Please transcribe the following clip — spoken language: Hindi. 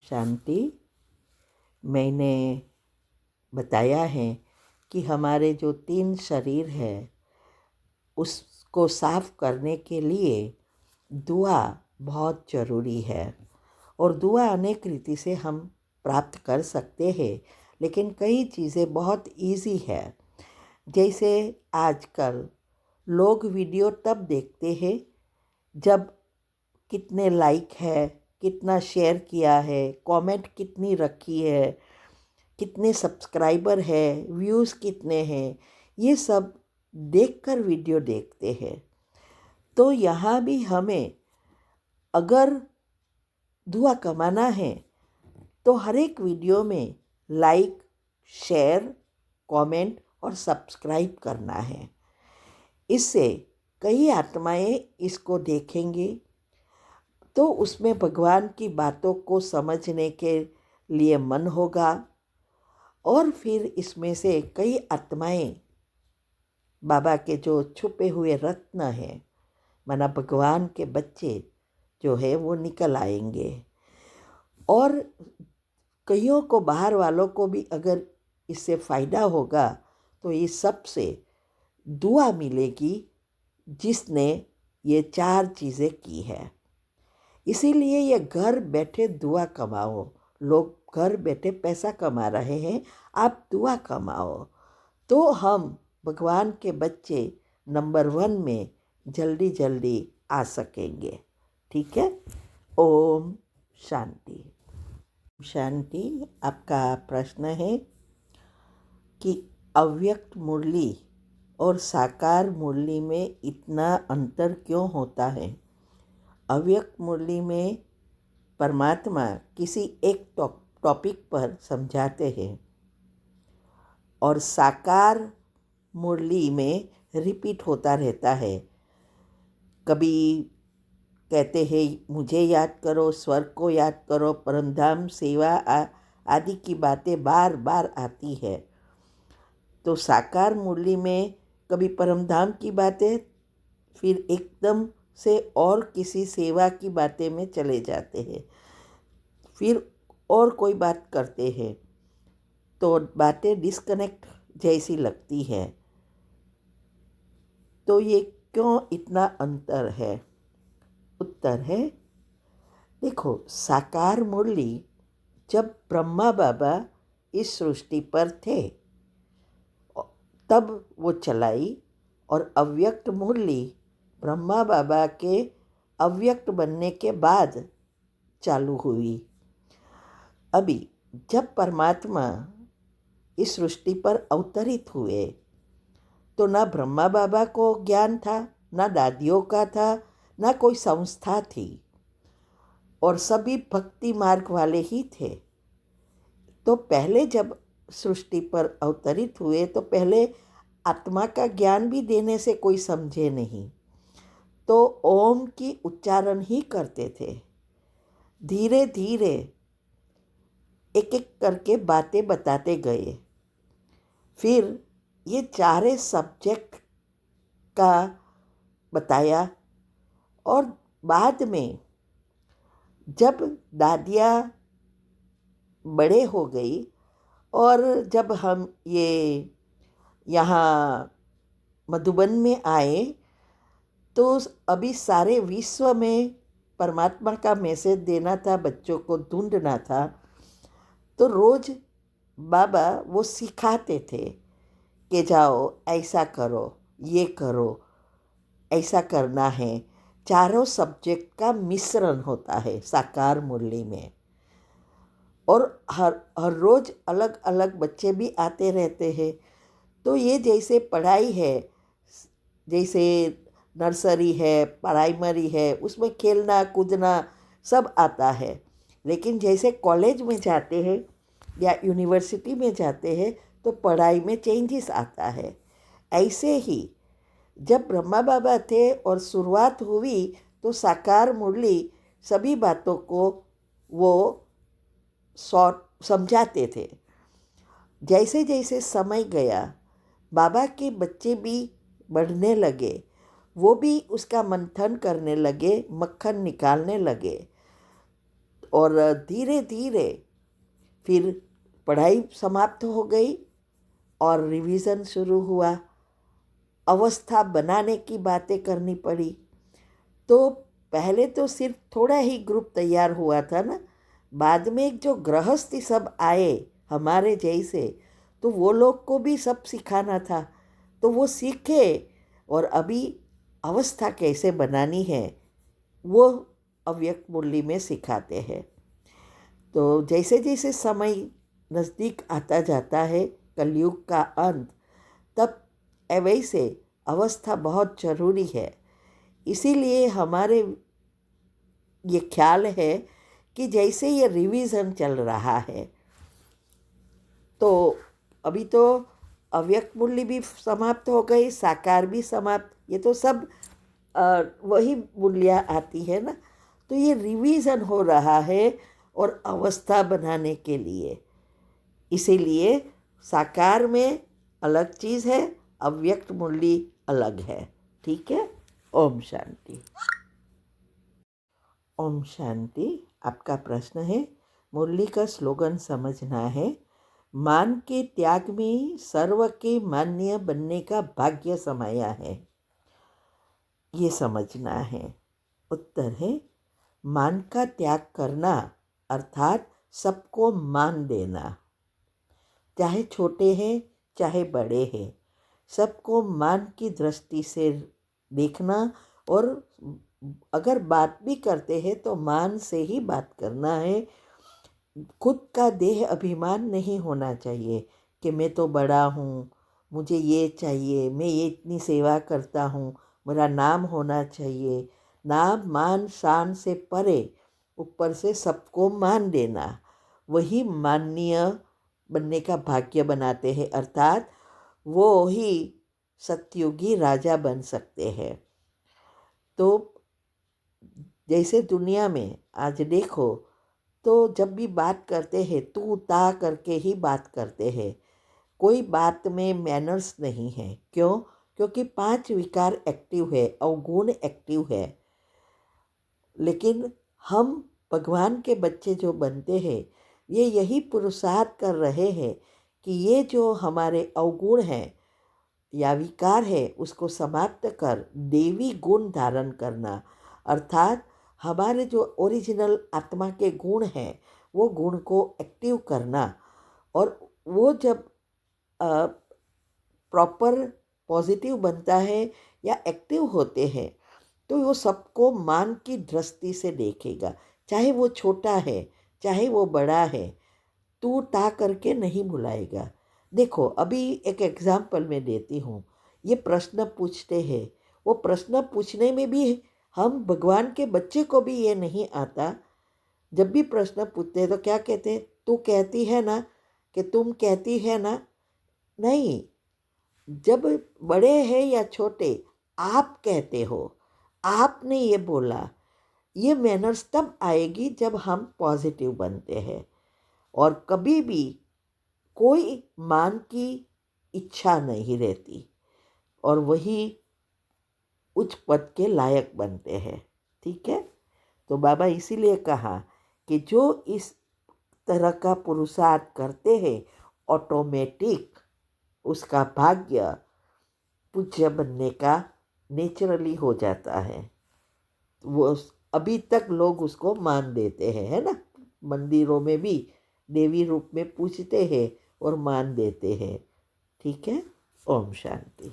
शांति। मैंने बताया है कि हमारे जो 3 शरीर है उसको साफ करने के लिए दुआ बहुत ज़रूरी है। और दुआ अनेक रीति से हम प्राप्त कर सकते हैं, लेकिन कई चीज़ें बहुत इजी है। जैसे आजकल लोग वीडियो तब देखते हैं जब कितने लाइक है, कितना शेयर किया है, कमेंट कितनी रखी है, कितने सब्सक्राइबर है, व्यूज़ कितने हैं, ये सब देखकर वीडियो देखते हैं। तो यहाँ भी हमें अगर दुआ कमाना है तो हर एक वीडियो में लाइक, शेयर, कमेंट और सब्सक्राइब करना है। इससे कई आत्माएं इसको देखेंगी तो उसमें भगवान की बातों को समझने के लिए मन होगा और फिर इसमें से कई आत्माएं बाबा के जो छुपे हुए रत्न हैं, माना भगवान के बच्चे जो है वो निकल आएंगे। और कईयों को, बाहर वालों को भी अगर इससे फ़ायदा होगा तो ये सबसे दुआ मिलेगी जिसने ये 4 चीज़ें की है। इसीलिए ये घर बैठे दुआ कमाओ। लोग घर बैठे पैसा कमा रहे हैं, आप दुआ कमाओ तो हम भगवान के बच्चे नंबर 1 में जल्दी जल्दी आ सकेंगे। ठीक है। ओम शांति। शांति। आपका प्रश्न है कि अव्यक्त मुरली और साकार मुरली में इतना अंतर क्यों होता है। अव्यक्त मुरली में परमात्मा किसी एक टॉपिक पर समझाते हैं और साकार मुरली में रिपीट होता रहता है। कभी कहते हैं मुझे याद करो, स्वर्ग को याद करो, परमधाम सेवा आदि की बातें बार बार आती है। तो साकार मुरली में कभी परमधाम की बातें, फिर एकदम से और किसी सेवा की बातें में चले जाते हैं, फिर और कोई बात करते हैं, तो बातें डिस्कनेक्ट जैसी लगती है। तो ये क्यों इतना अंतर है। उत्तर है, देखो, साकार मुरली जब ब्रह्मा बाबा इस सृष्टि पर थे तब वो चलाई, और अव्यक्त मुरली ब्रह्मा बाबा के अव्यक्त बनने के बाद चालू हुई। अभी जब परमात्मा इस सृष्टि पर अवतरित हुए तो ना ब्रह्मा बाबा को ज्ञान था, ना दादियों का था, ना कोई संस्था थी, और सभी भक्ति मार्ग वाले ही थे। तो पहले जब सृष्टि पर अवतरित हुए तो पहले आत्मा का ज्ञान भी देने से कोई समझे नहीं, तो ओम की उच्चारण ही करते थे। धीरे धीरे एक एक करके बातें बताते गए। फिर ये 4 सब्जेक्ट का बताया, और बाद में जब दादियाँ बड़े हो गई और जब हम ये यहाँ मधुबन में आए तो अभी सारे विश्व में परमात्मा का मैसेज देना था, बच्चों को ढूंढना था। तो रोज़ बाबा वो सिखाते थे कि जाओ ऐसा करो, ये करो, ऐसा करना है। 4 सब्जेक्ट का मिश्रण होता है साकार मुरली में, और हर हर रोज़ अलग अलग बच्चे भी आते रहते हैं। तो ये जैसे पढ़ाई है, जैसे नर्सरी है, प्राइमरी है, उसमें खेलना कूदना सब आता है। लेकिन जैसे कॉलेज में जाते हैं या यूनिवर्सिटी में जाते हैं तो पढ़ाई में चेंजेस आता है। ऐसे ही जब ब्रह्मा बाबा थे और शुरुआत हुई तो साकार मुरली सभी बातों को वो समझाते थे। जैसे जैसे समय गया बाबा के बच्चे भी बढ़ने लगे, वो भी उसका मंथन करने लगे, मक्खन निकालने लगे, और धीरे धीरे फिर पढ़ाई समाप्त हो गई और रिवीजन शुरू हुआ। अवस्था बनाने की बातें करनी पड़ी। तो पहले तो सिर्फ थोड़ा ही ग्रुप तैयार हुआ था ना, बाद में जो गृहस्थी सब आए हमारे जैसे, तो वो लोग को भी सब सिखाना था। तो वो सीखे और अभी अवस्था कैसे बनानी है वो अव्यक्त मुरली में सिखाते हैं। तो जैसे जैसे समय नज़दीक आता जाता है, कलयुग का अंत, तब वैसे अवस्था बहुत ज़रूरी है। इसीलिए हमारे ये ख्याल है कि जैसे ये रिवीजन चल रहा है, तो अभी तो अव्यक्त मूल्य भी समाप्त हो गई, साकार भी समाप्त, ये तो सब वही मूल्य आती है ना। तो ये रिवीजन हो रहा है और अवस्था बनाने के लिए। इसीलिए साकार में अलग चीज़ है, अव्यक्त मूल्य अलग है। ठीक है। ओम शांति। ओम शांति। आपका प्रश्न है, मुरली का स्लोगन समझना है, मान के त्याग में सर्व के मान्य बनने का भाग्य समाया है, ये समझना है। उत्तर है, मान का त्याग करना अर्थात सबको मान देना, चाहे छोटे हैं चाहे बड़े हैं, सबको मान की दृष्टि से देखना। और अगर बात भी करते हैं तो मान से ही बात करना है। खुद का देह अभिमान नहीं होना चाहिए कि मैं तो बड़ा हूँ, मुझे ये चाहिए, मैं ये इतनी सेवा करता हूँ, मेरा नाम होना चाहिए। नाम मान शान से परे ऊपर से सबको मान देना, वही माननीय बनने का भाग्य बनाते हैं। अर्थात वो ही सतयुगी राजा बन सकते हैं। तो जैसे दुनिया में आज देखो, तो जब भी बात करते हैं तू ता करके ही बात करते हैं, कोई बात में मैनर्स नहीं है। क्यों? क्योंकि 5 विकार एक्टिव है, अवगुण एक्टिव है। लेकिन हम भगवान के बच्चे जो बनते हैं, ये यही पुरुषार्थ कर रहे हैं कि ये जो हमारे अवगुण हैं या विकार है, उसको समाप्त कर देवी गुण धारण करना। अर्थात हमारे जो ओरिजिनल आत्मा के गुण हैं, वो गुण को एक्टिव करना। और वो जब प्रॉपर पॉजिटिव बनता है या एक्टिव होते हैं, तो वो सबको मान की दृष्टि से देखेगा, चाहे वो छोटा है चाहे वो बड़ा है, तू ता करके नहीं बुलाएगा। देखो, अभी एक एग्जाम्पल मैं देती हूँ। ये प्रश्न पूछते हैं, वो प्रश्न पूछने में भी हम भगवान के बच्चे को भी ये नहीं आता। जब भी प्रश्न पूछते हैं तो क्या कहते हैं? तू कहती है ना, कि तुम कहती है ना। नहीं, जब बड़े हैं या छोटे, आप कहते हो, आपने ये बोला, ये मैनर्स तब आएगी जब हम पॉजिटिव बनते हैं। और कभी भी कोई मान की इच्छा नहीं रहती, और वही उच्च पद के लायक बनते हैं। ठीक है। तो बाबा इसीलिए कहा कि जो इस तरह का पुरुषार्थ करते हैं, ऑटोमेटिक उसका भाग्य पूज्य बनने का नेचुरली हो जाता है। वो अभी तक लोग उसको मान देते हैं, है ना। मंदिरों में भी देवी रूप में पूजते हैं और मान देते हैं। ठीक है। ओम शांति।